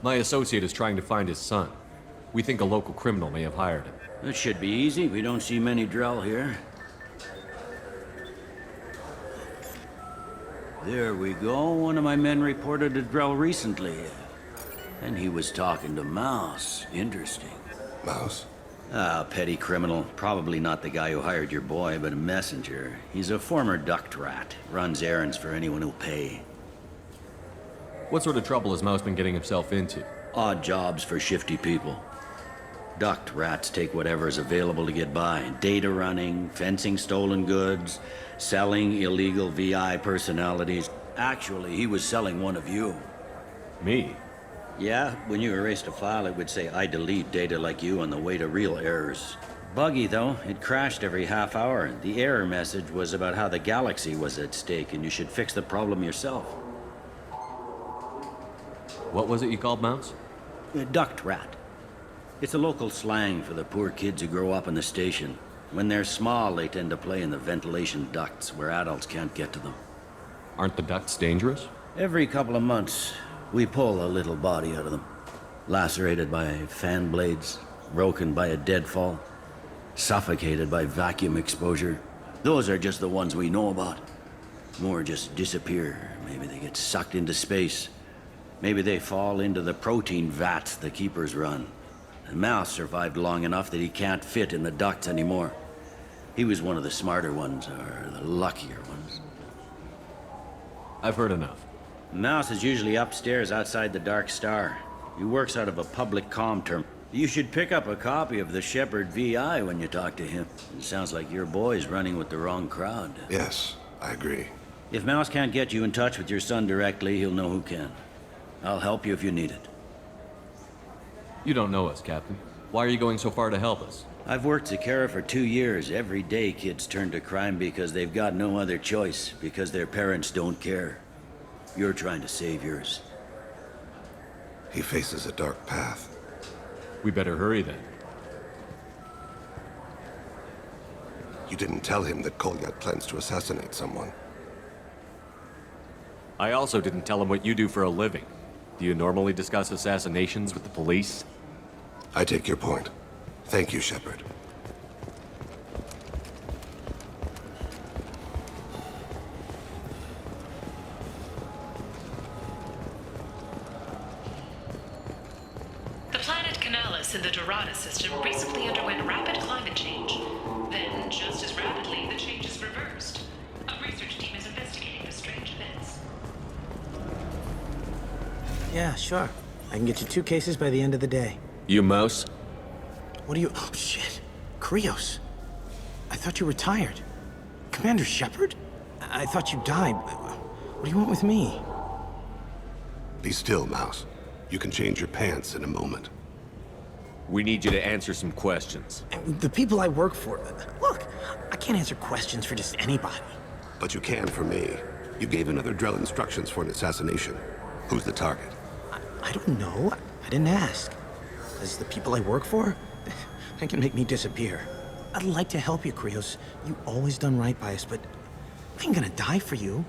My associate is trying to find his son. We think a local criminal may have hired him. That should be easy. We don't see many Drell here. There we go. One of my men reported a Drell recently. And he was talking to Mouse. Interesting. Mouse? Ah, petty criminal. Probably not the guy who hired your boy, but a messenger. He's a former duct rat. Runs errands for anyone who'll pay. What sort of trouble has Mouse been getting himself into? Odd jobs for shifty people. Duct rats take whatever's available to get by. Data running, fencing stolen goods, selling illegal VI personalities. Actually, he was selling one of you. Me? Yeah, when you erased a file, it would say, I delete data like you on the way to real errors. Buggy, though. It crashed every half hour. The error message was about how the galaxy was at stake, and you should fix the problem yourself. What was it you called Mouse? A duct rat. It's a local slang for the poor kids who grow up in the station. When they're small, they tend to play in the ventilation ducts where adults can't get to them. Aren't the ducts dangerous? Every couple of months, we pull a little body out of them. Lacerated by fan blades, broken by a deadfall, suffocated by vacuum exposure. Those are just the ones we know about. More just disappear. Maybe they get sucked into space. Maybe they fall into the protein vats the keepers run. The Mouse survived long enough that he can't fit in the ducts anymore. He was one of the smarter ones, or the luckier ones. I've heard enough. Mouse is usually upstairs outside the Dark Star. He works out of a public comm term. You should pick up a copy of the Shepherd VI when you talk to him. It sounds like your boy's running with the wrong crowd. Yes, I agree. If Mouse can't get you in touch with your son directly, he'll know who can. I'll help you if you need it. You don't know us, Captain. Why are you going so far to help us? I've worked Zakara for 2 years. Every day kids turn to crime because they've got no other choice, because their parents don't care. You're trying to save yours. He faces a dark path. We better hurry then. You didn't tell him that Kolyat plans to assassinate someone. I also didn't tell him what you do for a living. Do you normally discuss assassinations with the police? I take your point. Thank you, Shepard. The planet Canalis in the Dorada system recently underwent rapid climate change. Then, just as rapidly, the change is reversed. A research team is investigating the strange events. Yeah, sure. I can get you 2 cases by the end of the day. You Mouse? What do you... Oh, shit. Krios. I thought you retired. Commander Shepard? I thought you died. What do you want with me? Be still, Mouse. You can change your pants in a moment. We need you to answer some questions. The people I work for... Look, I can't answer questions for just anybody. But you can for me. You gave another Drell instructions for an assassination. Who's the target? I don't know. I didn't ask. As the people I work for, they can make me disappear. I'd like to help you, Krios. You always done right by us, but I ain't gonna die for you.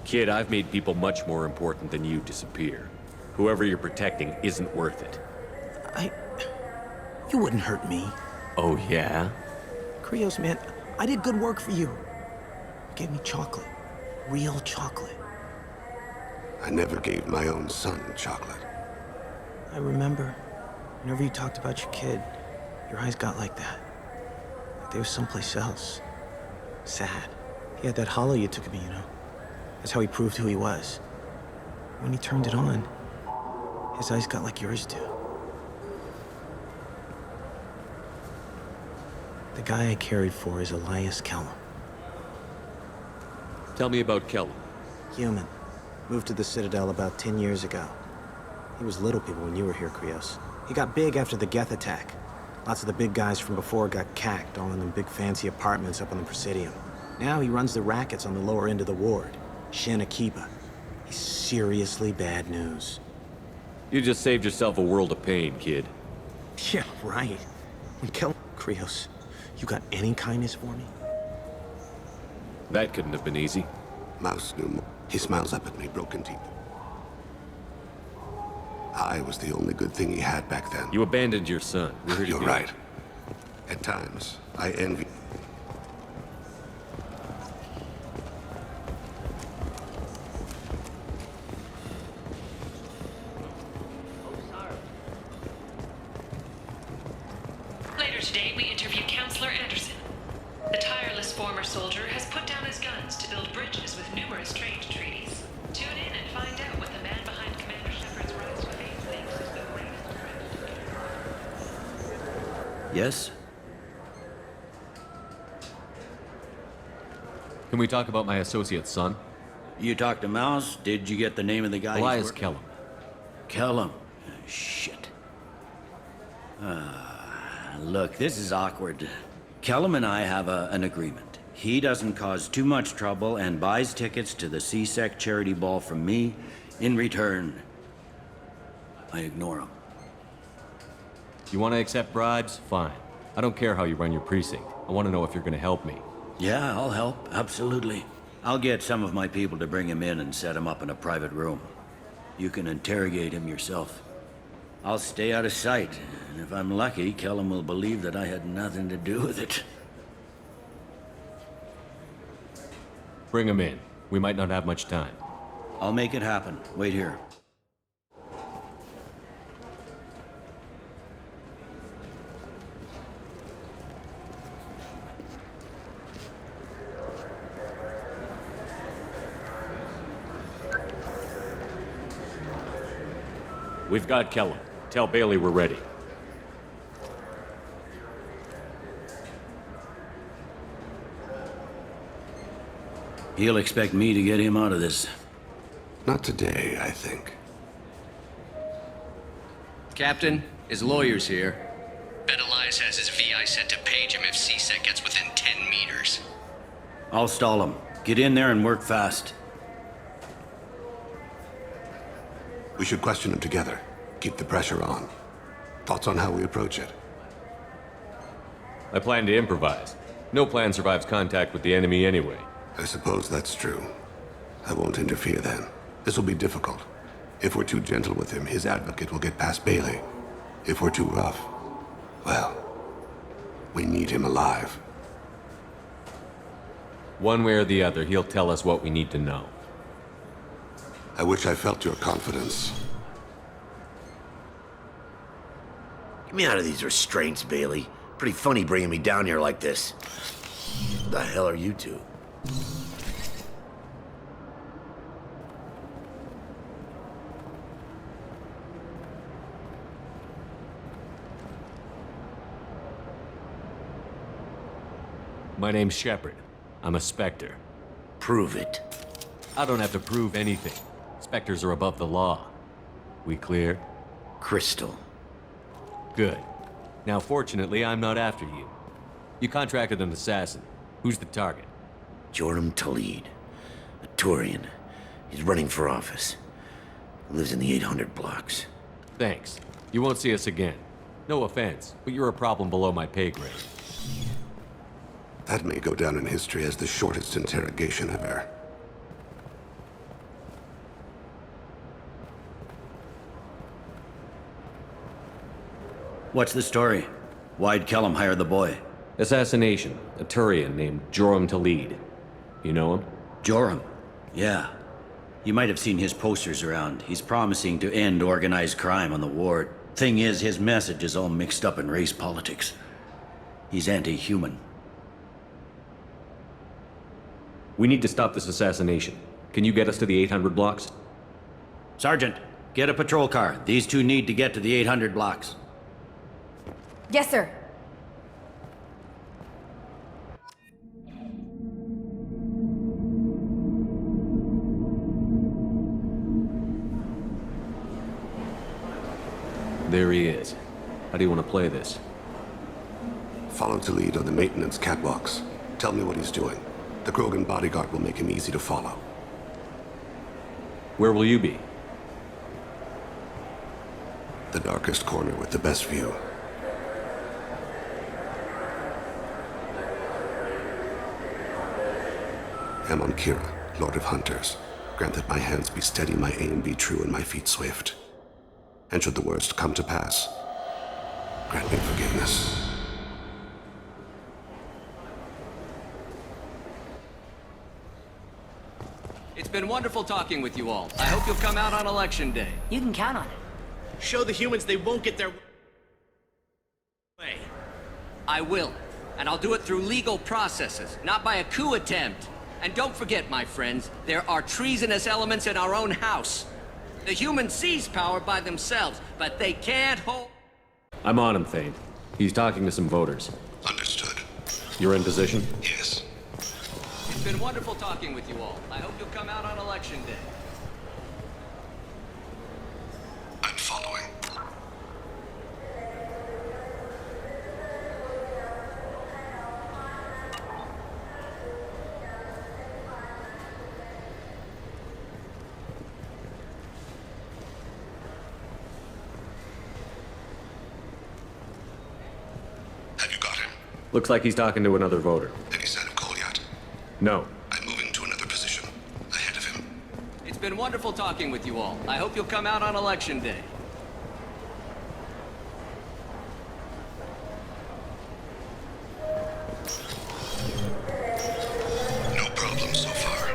Kid, I've made people much more important than you disappear. Whoever you're protecting isn't worth it. You wouldn't hurt me. Oh, yeah? Krios, man, I did good work for you. You gave me chocolate. Real chocolate. I never gave my own son chocolate. I remember. Whenever you talked about your kid, your eyes got like that. Like they were someplace else. Sad. He had that hollow you took of me, you know? That's how he proved who he was. When he turned it on, his eyes got like yours do. The guy I carried for is Elias Kellum. Tell me about Kellum. Human. Moved to the Citadel about 10 years ago. He was little people when you were here, Krios. He got big after the Geth attack. Lots of the big guys from before got cacked, all in them big fancy apartments up on the Presidium. Now he runs the rackets on the lower end of the ward. Shin Akiba. He's seriously bad news. You just saved yourself a world of pain, kid. Yeah, right. When Kellum... Krios, you got any kindness for me? That couldn't have been easy. Mouse knew more. He smiles up at me, broken teeth. I was the only good thing he had back then. You abandoned your son. We're here to You're get right. At times, I envy... Later today, we interview Counselor Anderson. The tireless former soldier has put down his guns to build bridges with numerous trade treaties. Tune in and find out what the man behind Commander Shepard's rise to fame thinks is the greatest threat. Yes? Can we talk about my associate's son? You talked to Mouse? Did you get the name of the guy? Elias Kellum. Kellum. Shit. Look, this is awkward. Kellum and I have an agreement. He doesn't cause too much trouble and buys tickets to the C-Sec charity ball from me. In return, I ignore him. You want to accept bribes? Fine. I don't care how you run your precinct. I want to know if you're going to help me. Yeah, I'll help. Absolutely. I'll get some of my people to bring him in and set him up in a private room. You can interrogate him yourself. I'll stay out of sight, and if I'm lucky, Kellum will believe that I had nothing to do with it. Bring him in. We might not have much time. I'll make it happen. Wait here. We've got Kellum. Tell Bailey we're ready. He'll expect me to get him out of this. Not today, I think. Captain, his lawyer's here. Bet Elias has his VI set to page him if C-Sec gets within 10 meters. I'll stall him. Get in there and work fast. We should question him together. Keep the pressure on. Thoughts on how we approach it? I plan to improvise. No plan survives contact with the enemy anyway. I suppose that's true. I won't interfere then. This will be difficult. If we're too gentle with him, his advocate will get past Bailey. If we're too rough, well, we need him alive. One way or the other, he'll tell us what we need to know. I wish I felt your confidence. Get me out of these restraints, Bailey. Pretty funny bringing me down here like this. What the hell are you two? My name's Shepard. I'm a Spectre. Prove it. I don't have to prove anything. Spectres are above the law. We clear? Crystal. Good. Now, fortunately, I'm not after you. You contracted an assassin. Who's the target? Joram Talid. A Turian. He's running for office. Lives in the 800 blocks. Thanks. You won't see us again. No offense, but you're a problem below my pay grade. That may go down in history as the shortest interrogation ever. What's the story? Why'd Kellum hire the boy? Assassination. A Turian named Joram Talid. You know him? Joram. Yeah. You might have seen his posters around. He's promising to end organized crime on the ward. Thing is, his message is all mixed up in race politics. He's anti-human. We need to stop this assassination. Can you get us to the 800 blocks? Sergeant, get a patrol car. These two need to get to the 800 blocks. Yes, sir. There he is. How do you want to play this? Follow to lead on the maintenance catwalks. Tell me what he's doing. The Krogan bodyguard will make him easy to follow. Where will you be? The darkest corner with the best view. I'm on Kira, Lord of Hunters. Grant that my hands be steady, my aim be true, and my feet swift. And should the worst come to pass, grant me forgiveness. It's been wonderful talking with you all. I hope you'll come out on Election Day. You can count on it. Show the humans they won't get their way. I will. And I'll do it through legal processes, not by a coup attempt. And don't forget, my friends, there are treasonous elements in our own house. The humans seize power by themselves, but they can't hold... I'm on him, Thane. He's talking to some voters. Understood. You're in position? Yes. It's been wonderful talking with you all. I hope you'll come out on Election Day. I'm following. Have you got him? Looks like he's talking to another voter. Any sign of Cole yet? No. I'm moving to another position. Ahead of him. It's been wonderful talking with you all. I hope you'll come out on Election Day. No problem so far.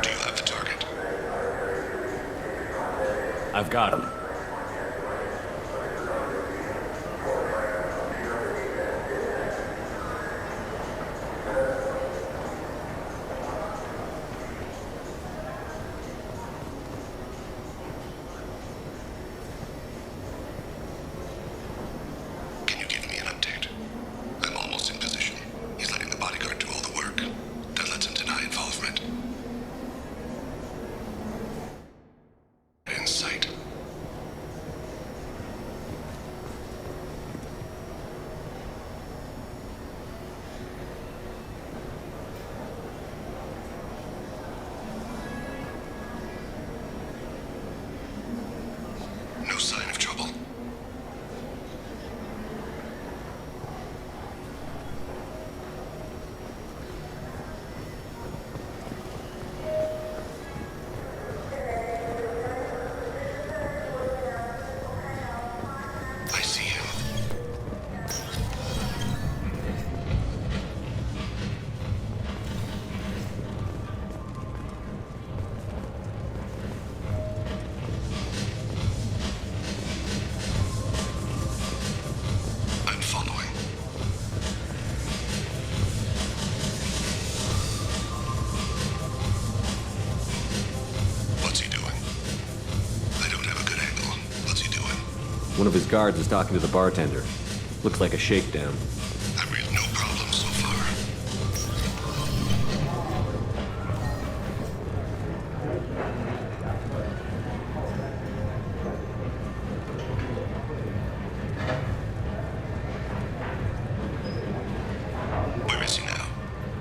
Do you have the target? I've got him. Can you give me an update? I'm almost in position. He's letting the bodyguard do all the work. That lets him deny involvement. In sight. No sign of trouble. I see him. I'm following. What's he doing? I don't have a good angle. What's he doing? One of his guards is talking to the bartender. Looks like a shakedown. I've read no problem so far. Where is he now?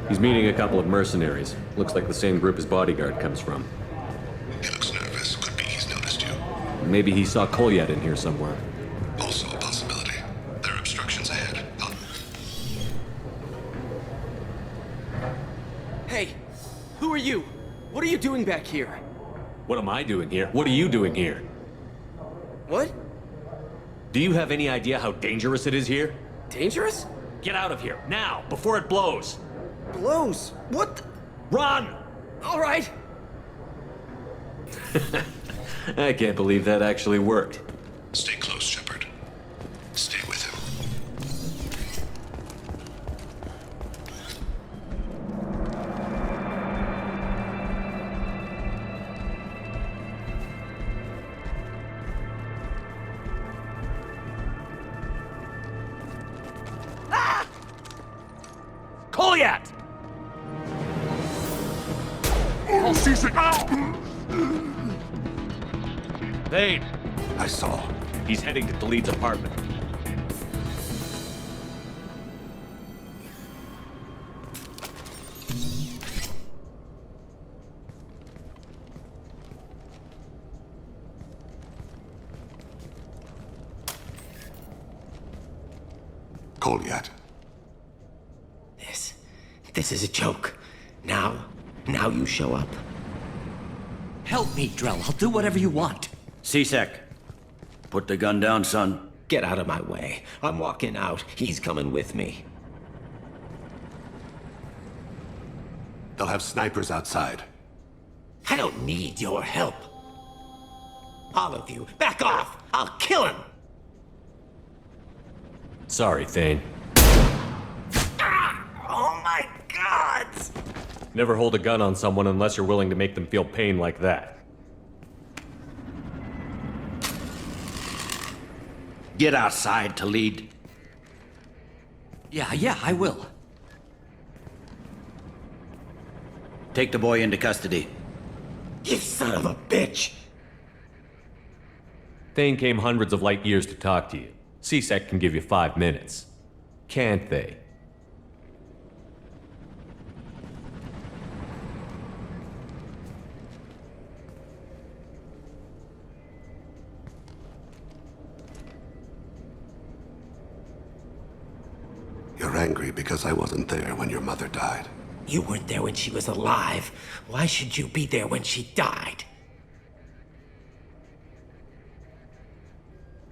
He's meeting a couple of mercenaries. Looks like the same group his bodyguard comes from. He looks nervous. Could be he's noticed you. Maybe he saw Kolyat in here somewhere. Also a possibility. There are obstructions ahead. Hey, who are you? What are you doing back here? What am I doing here? What are you doing here? What? Do you have any idea how dangerous it is here? Dangerous? Get out of here, now, before it blows! Blows? What the... Run! All right. I can't believe that actually worked. Stay close, Shepard. Stay with him. Kolyat! Thane! I saw. He's heading to Khalid's apartment. Kolyat. This is a joke. Now you show up. Help me, Drell. I'll do whatever you want. C-Sec, put the gun down, son. Get out of my way. I'm walking out. He's coming with me. They'll have snipers outside. I don't need your help. All of you, back off! I'll kill him! Sorry, Thane. Oh my God! Never hold a gun on someone unless you're willing to make them feel pain like that. Get outside to lead. Yeah, I will. Take the boy into custody. You son of a bitch! Thane came hundreds of light years to talk to you. C-Sec can give you 5 minutes. Can't they? You're angry because I wasn't there when your mother died. You weren't there when she was alive. Why should you be there when she died?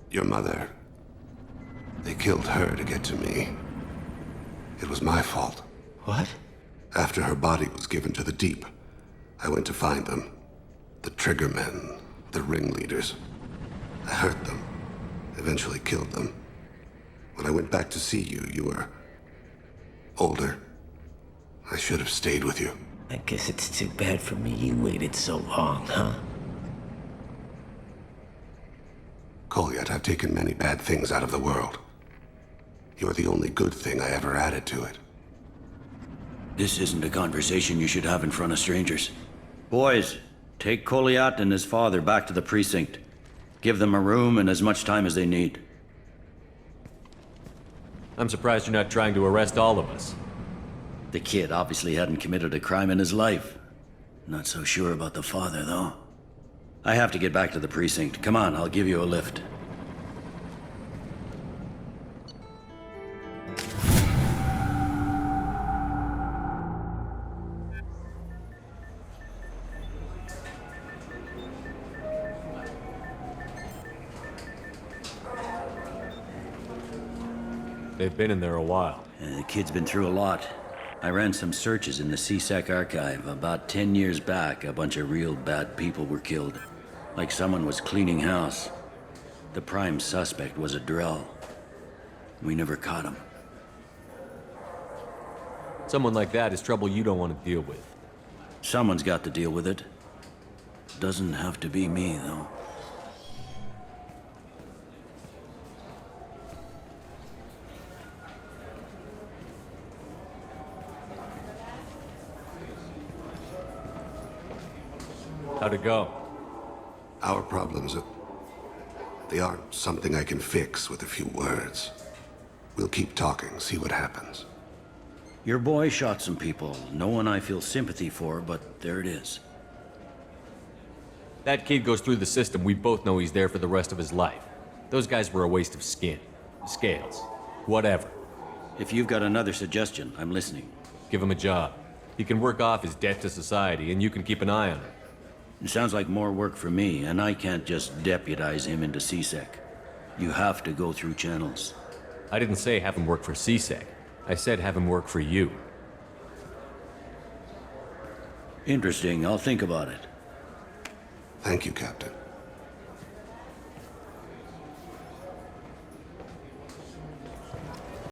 Your mother... They killed her to get to me. It was my fault. What? After her body was given to the Deep, I went to find them. The Triggermen, the ringleaders. I hurt them, eventually killed them. When I went back to see you, you were... older. I should have stayed with you. I guess it's too bad for me you waited so long, huh? Kolyat, I've taken many bad things out of the world. You're the only good thing I ever added to it. This isn't a conversation you should have in front of strangers. Boys, take Kolyat and his father back to the precinct. Give them a room and as much time as they need. I'm surprised you're not trying to arrest all of us. The kid obviously hadn't committed a crime in his life. Not so sure about the father, though. I have to get back to the precinct. Come on, I'll give you a lift. They've been in there a while. The kid's been through a lot. I ran some searches in the C-Sec archive. About 10 years back, a bunch of real bad people were killed. Like someone was cleaning house. The prime suspect was a Drell. We never caught him. Someone like that is trouble you don't want to deal with. Someone's got to deal with it. Doesn't have to be me, though. How'd it go? Our problems are... they aren't something I can fix with a few words. We'll keep talking, see what happens. Your boy shot some people. No one I feel sympathy for, but there it is. That kid goes through the system. We both know he's there for the rest of his life. Those guys were a waste of skin. Scales. Whatever. If you've got another suggestion, I'm listening. Give him a job. He can work off his debt to society, and you can keep an eye on him. It sounds like more work for me, and I can't just deputize him into C-Sec. You have to go through channels. I didn't say have him work for C-Sec. I said have him work for you. Interesting. I'll think about it. Thank you, Captain.